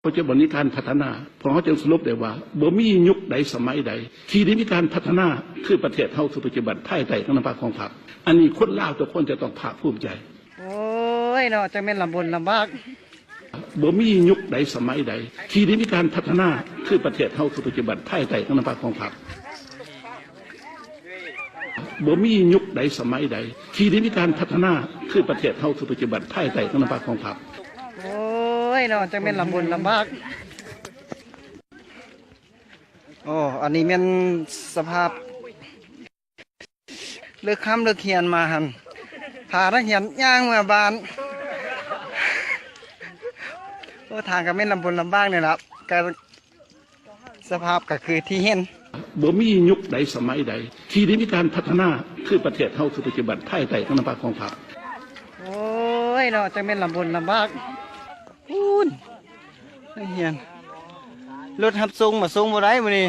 ปัจจุบันนี้การพัฒนาพอเขาจะสรุปได้ว่าบ่มียุคใดสมัยใดที่ได้มีการพัฒนาคือประเทศเฮาคือปัจจุบันภายใต้การนำพาของพรรคอันนี้คนลาวทุกคนจะต้องภาคภูมิใจโอ้ยเนาะจังแม่นลำบนลำบากบ่มียุคใดสมัยใดที่ได้มีการพัฒนาคือประเทศเฮาคือปัจจุบันภายใต้การนำพาของพรรคบ่มียุคใดสมัยใดที่ได้มีการพัฒนาคือประเทศเฮาคือปัจจุบันภายใต้การนำพาของพรรคโอ้ยเนาะจังแม่นลำบนลำบากโอ้อันนี้แม่นสภาพเลิกค่ำเลิกเขียนมาหันพานักเขียนย่างมาบานโอ้ทางก็แม่นลำบนลำบากเนี่ยครับการสภาพก็คือที่เห็นบ่มียุคใดสมัยใดที่ได้มีการพัฒนาคือประเทศเฮาคือปัจจุบันภายใต้การนำพาของพรรคโอ้ยเนาะจังแม่นลำบนลำบากพูนนักเขียนรถหับส่งมาส่งบ่ได้มื้อนี้